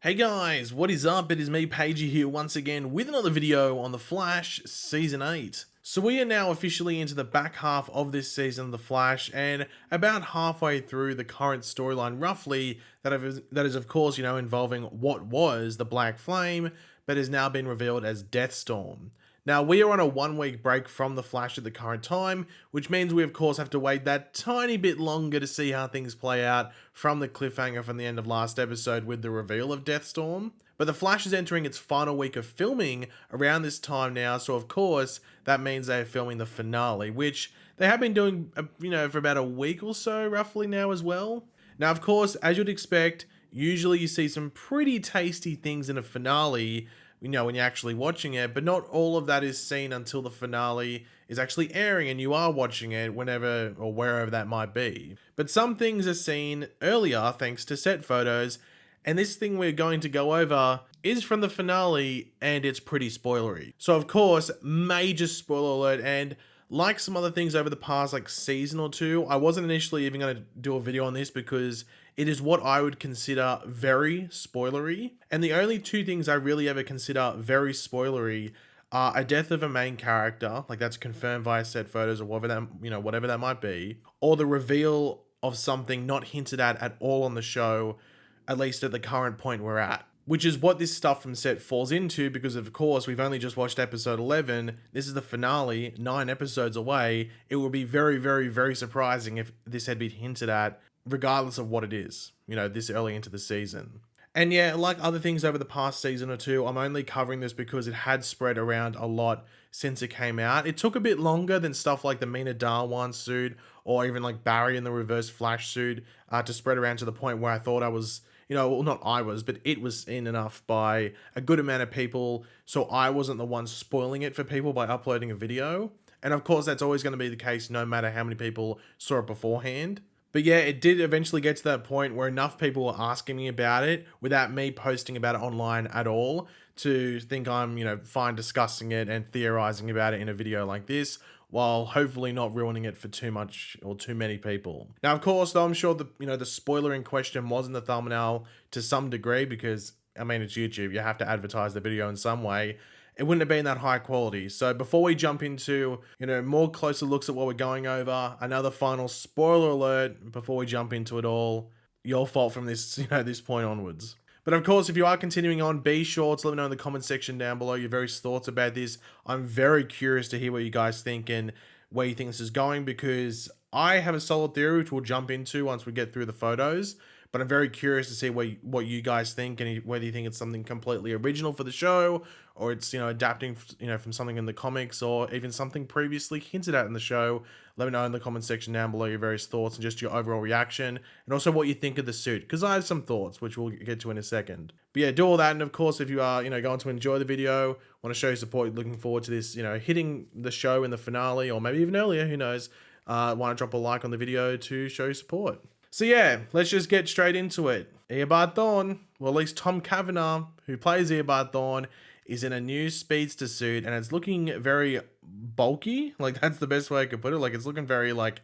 Hey guys, what is up? It is me, Pagey, here once again with another video on The Flash Season 8. So we are now officially into the back half of this season of The Flash and about halfway through the current storyline roughly that is of course, involving what was the Black Flame but has now been revealed as Deathstorm. Now, we are on a 1 week break from The Flash at the current time, which means we of course have to wait that tiny bit longer to see how things play out from the cliffhanger from the end of last episode with the reveal of Deathstorm. But The Flash is entering its final week of filming around this time now, so of course that means they are filming the finale, which they have been doing, for about a week or so roughly now as well. Now, of course, as you'd expect, usually you see some pretty tasty things in a finale, when you're actually watching it, but not all of that is seen until the finale is actually airing and you are watching it whenever or wherever that might be. But some things are seen earlier thanks to set photos, and this thing we're going to go over is from the finale and it's pretty spoilery. So of course, major spoiler alert, and like some other things over the past season or two, I wasn't initially even going to do a video on this because it is what I would consider very spoilery. And the only two things I really ever consider very spoilery are a death of a main character, like that's confirmed via set photos or whatever that might be, or the reveal of something not hinted at all on the show, at least at the current point we're at. Which is what this stuff from set falls into, because of course we've only just watched episode 11. This is the finale, 9 episodes away. It would be very, very, very surprising if this had been hinted at, regardless of what it is, this early into the season. And yeah, like other things over the past season or two, I'm only covering this because it had spread around a lot since it came out. It took a bit longer than stuff like the Mina Darwan suit or even like Barry in the Reverse Flash suit to spread around to the point where I thought I was, well, not I was, but it was seen enough by a good amount of people, so I wasn't the one spoiling it for people by uploading a video. And of course, that's always going to be the case no matter how many people saw it beforehand. But yeah, it did eventually get to that point where enough people were asking me about it without me posting about it online at all to think I'm, fine discussing it and theorizing about it in a video like this, while hopefully not ruining it for too much or too many people. Now, of course, though, I'm sure the spoiler in question was in the thumbnail to some degree because, it's YouTube. You have to advertise the video in some way. It wouldn't have been that high quality. So before we jump into, more closer looks at what we're going over, another final spoiler alert before we jump into it all, your fault from this, this point onwards. But of course, if you are continuing on, be sure to let me know in the comment section down below your various thoughts about this. I'm very curious to hear what you guys think and where you think this is going, because I have a solid theory which we'll jump into once we get through the photos. But I'm very curious to see what you guys think and whether you think it's something completely original for the show or it's, adapting, from something in the comics or even something previously hinted at in the show. Let me know in the comment section down below your various thoughts and just your overall reaction and also what you think of the suit, because I have some thoughts, which we'll get to in a second. But yeah, do all that. And of course, if you are, going to enjoy the video, want to show your support, looking forward to this, hitting the show in the finale or maybe even earlier, who knows, want to drop a like on the video to show your support. So yeah, let's just get straight into it. Eobard Thawne, well, at least Tom Cavanagh, who plays Eobard Thawne, is in a new speedster suit and it's looking very bulky. Like, that's the best way I could put it. Like, it's looking very like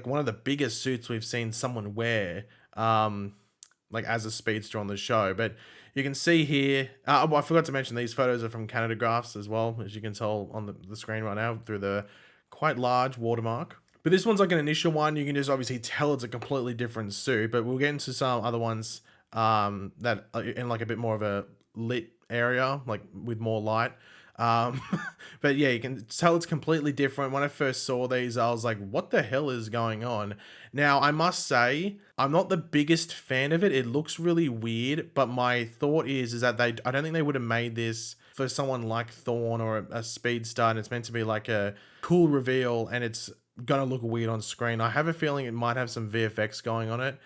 one of the biggest suits we've seen someone wear, as a speedster on the show. But you can see here, I forgot to mention these photos are from Canada Graphs as well, as you can tell on the screen right now through the quite large watermark. But this one's like an initial one. You can just obviously tell it's a completely different suit, but we'll get into some other ones that are in like a bit more of a lit area, like with more light. But yeah, you can tell it's completely different. When I first saw these, I was like, what the hell is going on? Now, I must say, I'm not the biggest fan of it. It looks really weird, but my thought is that I don't think they would have made this for someone like Thawne or a speedster, and it's meant to be like a cool reveal, and it's gonna look weird on screen. I have a feeling it might have some VFX going on it.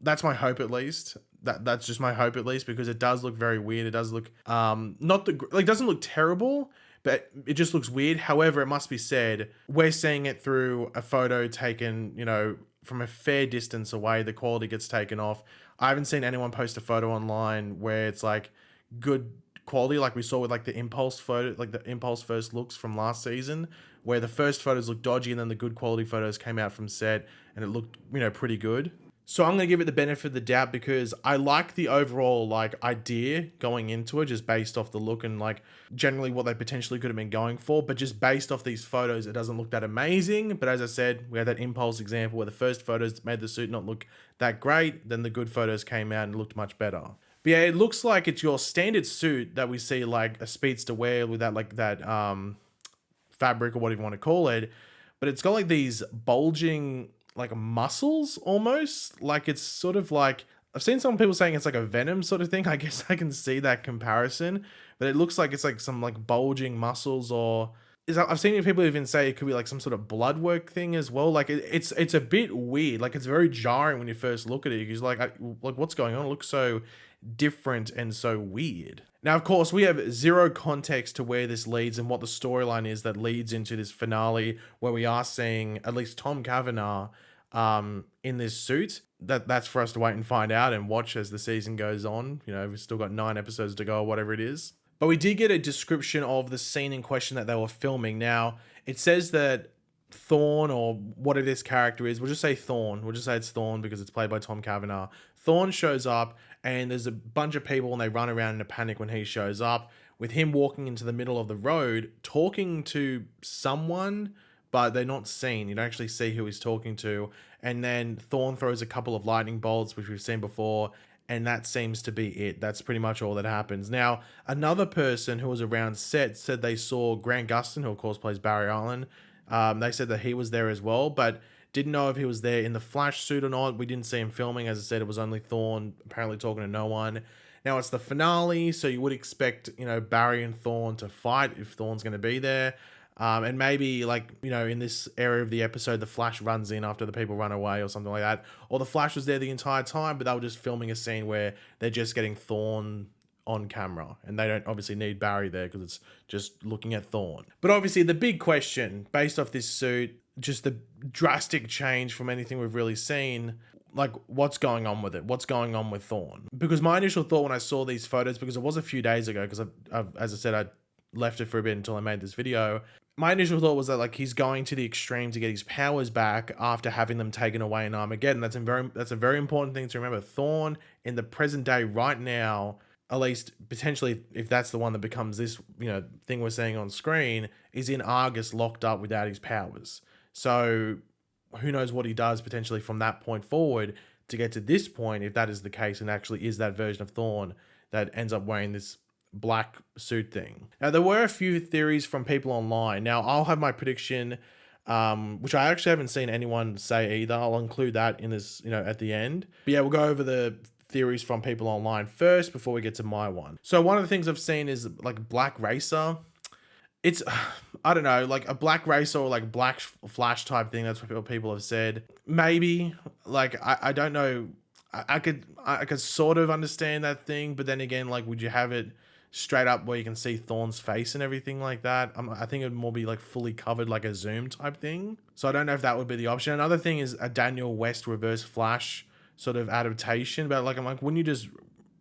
That's my hope, at least. That's just my hope, at least, because it does look very weird. It does look it doesn't look terrible, but it just looks weird. However, it must be said, we're seeing it through a photo taken, from a fair distance away. The quality gets taken off. I haven't seen anyone post a photo online where it's like good quality, like we saw with like the Impulse photo, like the Impulse first looks from last season, where the first photos looked dodgy and then the good quality photos came out from set and it looked, pretty good. So I'm going to give it the benefit of the doubt because I like the overall like idea going into it, just based off the look and like generally what they potentially could have been going for. But just based off these photos, it doesn't look that amazing. But as I said, we had that impulse example where the first photos made the suit not look that great. Then the good photos came out and looked much better. But yeah, it looks like it's your standard suit that we see like a speedster wear with that fabric or whatever you want to call it. But it's got like these bulging like muscles almost. Like it's sort of like, I've seen some people saying it's like a Venom sort of thing. I guess I can see that comparison, but it looks like it's like some like bulging muscles, or I've seen people even say it could be like some sort of blood work thing as well. Like it's a bit weird. Like it's very jarring when you first look at it because like what's going on? It looks so different and so weird. Now, of course, we have zero context to where this leads and what the storyline is that leads into this finale where we are seeing at least Tom Cavanagh in this suit. That's for us to wait and find out and watch as the season goes on. You know, we've still got 9 episodes to go or whatever it is. But we did get a description of the scene in question that they were filming. Now, it says that Thawne, or whatever this character is, we'll just say Thawne. We'll just say it's Thawne because it's played by Tom Cavanagh. Thawne shows up and there's a bunch of people and they run around in a panic when he shows up, with him walking into the middle of the road, talking to someone, but they're not seen. You don't actually see who he's talking to. And then Thawne throws a couple of lightning bolts, which we've seen before, and that seems to be it. That's pretty much all that happens. Now, another person who was around set said they saw Grant Gustin, who of course plays Barry Allen. They said that he was there as well, but didn't know if he was there in the Flash suit or not. We didn't see him filming. As I said, it was only Thawne apparently talking to no one. Now it's the finale, so you would expect, you know, Barry and Thawne to fight if Thawne's going to be there. And maybe, like, you know, in this area of the episode, the Flash runs in after the people run away or something like that. Or the Flash was there the entire time, but they were just filming a scene where they're just getting Thawne on camera. And they don't obviously need Barry there because it's just looking at Thawne. But obviously the big question, based off this suit, just the drastic change from anything we've really seen, like what's going on with it? What's going on with Thawne? Because my initial thought when I saw these photos, because it was a few days ago, because I've as I said, I left it for a bit until I made this video. My initial thought was that like he's going to the extreme to get his powers back after having them taken away in Armageddon. That's a very important thing to remember. Thawne in the present day right now, at least potentially if that's the one that becomes this, you know, thing we're seeing on screen, is in Argus locked up without his powers. So who knows what he does potentially from that point forward to get to this point, if that is the case and actually is that version of Thawne that ends up wearing this black suit thing. Now, there were a few theories from people online. Now, I'll have my prediction, which I actually haven't seen anyone say either. I'll include that in this, you know, at the end. But yeah, we'll go over the theories from people online first before we get to my one. So one of the things I've seen is like Black Racer. It's, I don't know, like a Black Racer or like Black Flash type thing. That's what people have said. Maybe, like, I don't know. I could sort of understand that thing, but then again, like, would you have it straight up where you can see Thawne's face and everything like that? I think it'd more be like fully covered, like a zoom type thing. So I don't know if that would be the option. Another thing is a Daniel West Reverse Flash sort of adaptation, but like, I'm like, wouldn't you just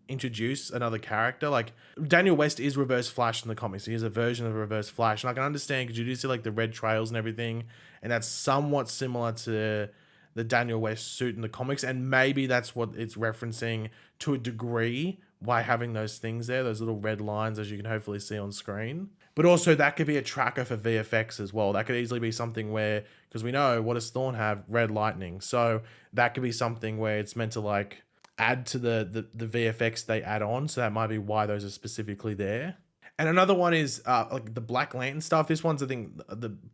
introduce another character? Like, Daniel West is Reverse Flash in the comics. He is a version of Reverse Flash, and I can understand because you do see like the red trails and everything, and that's somewhat similar to the Daniel West suit in the comics, and maybe that's what it's referencing to a degree by having those things there, those little red lines, as you can hopefully see on screen. But also that could be a tracker for VFX as well. That could easily be something where, because we know, what does Thawne have? Red lightning. So that could be something where it's meant to like add to the VFX they add on. So that might be why those are specifically there. And another one is like the Black Lantern stuff. This one's, I think,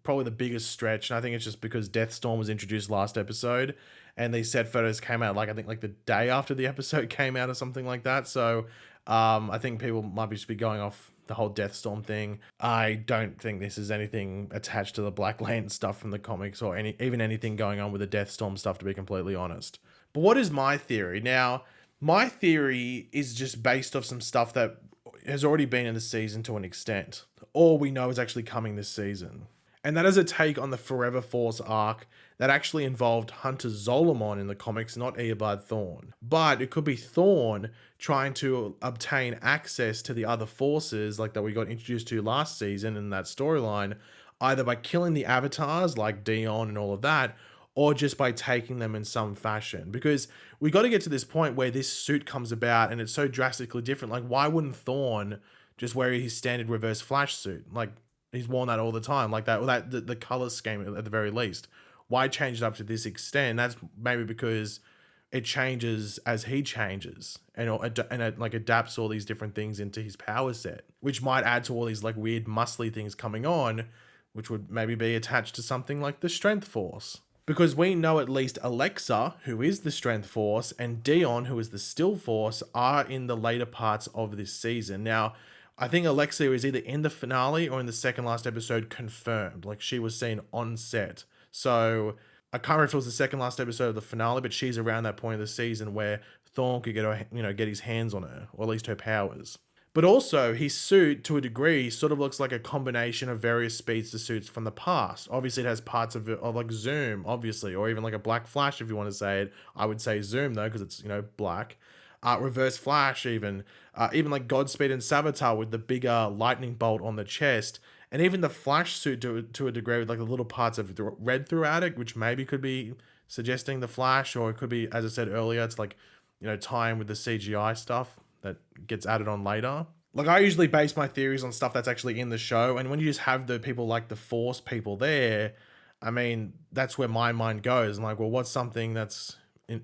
probably the biggest stretch. And I think it's just because Deathstorm was introduced last episode and these set photos came out like, I think like the day after the episode came out or something like that. So I think people might just be going off the whole Deathstorm thing. I don't think this is anything attached to the Black Lantern stuff from the comics or even anything going on with the Deathstorm stuff, to be completely honest. But what is my theory? Now, my theory is just based off some stuff that has already been in the season to an extent. All we know is actually coming this season. And that is a take on the Forever Force arc that actually involved Hunter Zolomon in the comics, not Eobard Thawne. But it could be Thawne trying to obtain access to the other forces like that we got introduced to last season in that storyline, either by killing the avatars like Dion and all of that, or just by taking them in some fashion. Because we got to get to this point where this suit comes about and it's so drastically different. Like, why wouldn't Thawne just wear his standard Reverse Flash suit? Like, he's worn that all the time, like that, or that the color scheme at the very least. Why change it up to this extent? That's maybe because it changes as he changes, and it like adapts all these different things into his power set, which might add to all these like weird muscly things coming on, which would maybe be attached to something like the Strength Force. Because we know at least Alexa, who is the Strength Force, and Dion, who is the Still Force, are in the later parts of this season. Now, I think Alexa is either in the finale or in the second last episode confirmed. Like, she was seen on set. So I can't remember if it was the second last episode of the finale, but she's around that point of the season where Thawne could get his hands on her, or at least her powers. But also, his suit, to a degree, sort of looks like a combination of various speedster suits from the past. Obviously, it has parts of it, of like Zoom, obviously, or even like a Black Flash, if you want to say it. I would say Zoom, though, because it's, black. Reverse Flash, even like Godspeed and Savitar with the bigger lightning bolt on the chest. And even the Flash suit to a degree with like the little parts of red throughout it, which maybe could be suggesting the Flash, or it could be, as I said earlier, it's like, tying with the CGI stuff that gets added on later. Like, I usually base my theories on stuff that's actually in the show, and when you just have the people like the Force people there, I mean, that's where my mind goes. I'm like, well, what's something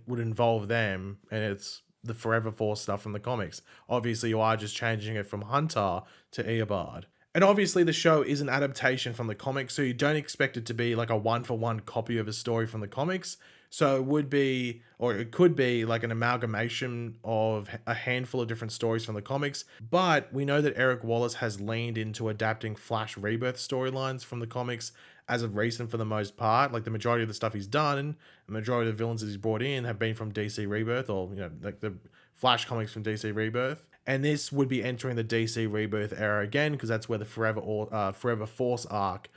would involve them, and it's the Forever Force stuff from the comics. Obviously, you are just changing it from Hunter to Eobard. And obviously, the show is an adaptation from the comics, so you don't expect it to be like a one-for-one copy of a story from the comics. So it would be, or it could be, like an amalgamation of a handful of different stories from the comics. But we know that Eric Wallace has leaned into adapting Flash Rebirth storylines from the comics as of recent for the most part. Like, the majority of the stuff he's done, the majority of the villains that he's brought in have been from DC Rebirth, or, like the Flash comics from DC Rebirth. And this would be entering the DC Rebirth era again, because that's where the Forever Force arc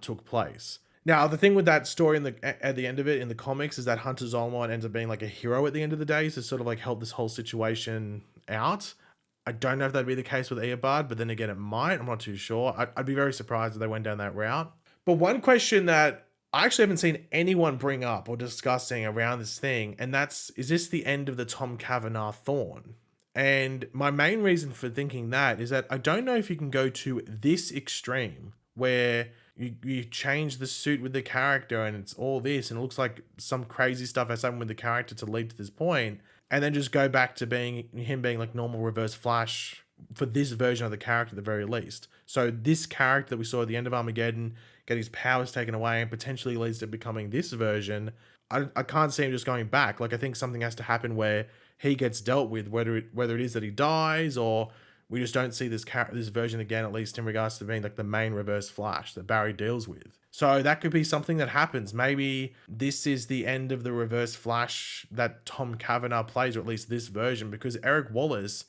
took place. Now, the thing with that story at the end of it in the comics is that Hunter Zolomon ends up being like a hero at the end of the day to sort of like help this whole situation out. I don't know if that'd be the case with Eobard, but then again, it might. I'm not too sure. I'd be very surprised if they went down that route. But one question that I actually haven't seen anyone bring up or discussing around this thing, and is this the end of the Tom Cavanagh Thawne? And my main reason for thinking that is that I don't know if you can go to this extreme where you change the suit with the character and it's all this and it looks like some crazy stuff has happened with the character to lead to this point, and then just go back to being like normal Reverse Flash for this version of the character at the very least. So this character that we saw at the end of Armageddon get his powers taken away and potentially leads to becoming this version. I can't see him just going back. Like, I think something has to happen where he gets dealt with, whether it is that he dies or we just don't see this version again, at least in regards to being like the main Reverse Flash that Barry deals with. So that could be something that happens. Maybe this is the end of the Reverse Flash that Tom Cavanagh plays, or at least this version, because Eric Wallace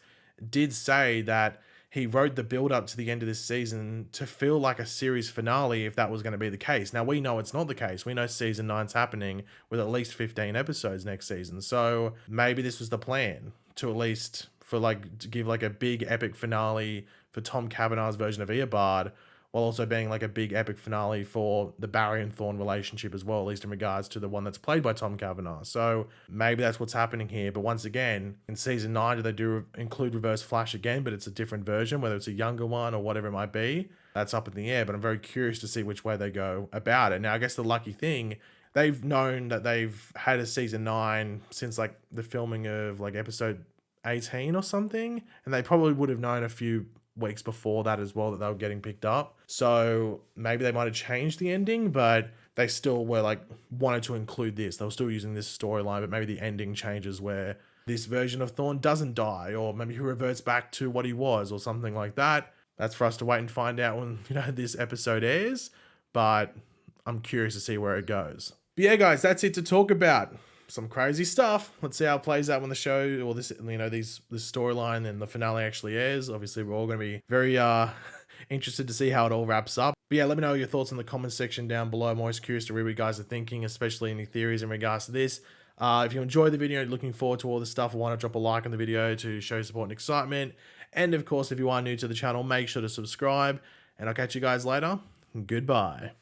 did say that he wrote the build up to the end of this season to feel like a series finale if that was going to be the case. Now, we know it's not the case. We know season 9's happening with at least 15 episodes next season. So maybe this was the plan, to at least to give like a big epic finale for Tom Cavanagh's version of Eobard, while also being like a big epic finale for the Barry and Thawne relationship as well, at least in regards to the one that's played by Tom Cavanagh. So maybe that's what's happening here. But once again, in season 9, do they include Reverse Flash again, but it's a different version, whether it's a younger one or whatever it might be? That's up in the air, but I'm very curious to see which way they go about it. Now, I guess the lucky thing, they've known that they've had a season 9 since like the filming of like episode 18 or something, and they probably would have known a few weeks before that as well that they were getting picked up. So maybe they might have changed the ending, but they still were like wanted to include this. They were still using this storyline, but maybe the ending changes where this version of Thawne doesn't die, or maybe he reverts back to what he was, or something like that. That's for us to wait and find out when this episode airs, but I'm curious to see where it goes. But yeah, guys, that's it to talk about. Some crazy stuff. Let's see how it plays out when the show, or this storyline and the finale actually airs. Obviously, we're all going to be very interested to see how it all wraps up. But yeah, let me know your thoughts in the comment section down below. I'm always curious to read what you guys are thinking, especially any theories in regards to this. If you enjoyed the video, looking forward to all this stuff, why not drop a like on the video to show support and excitement. And of course, if you are new to the channel, make sure to subscribe. And I'll catch you guys later. Goodbye.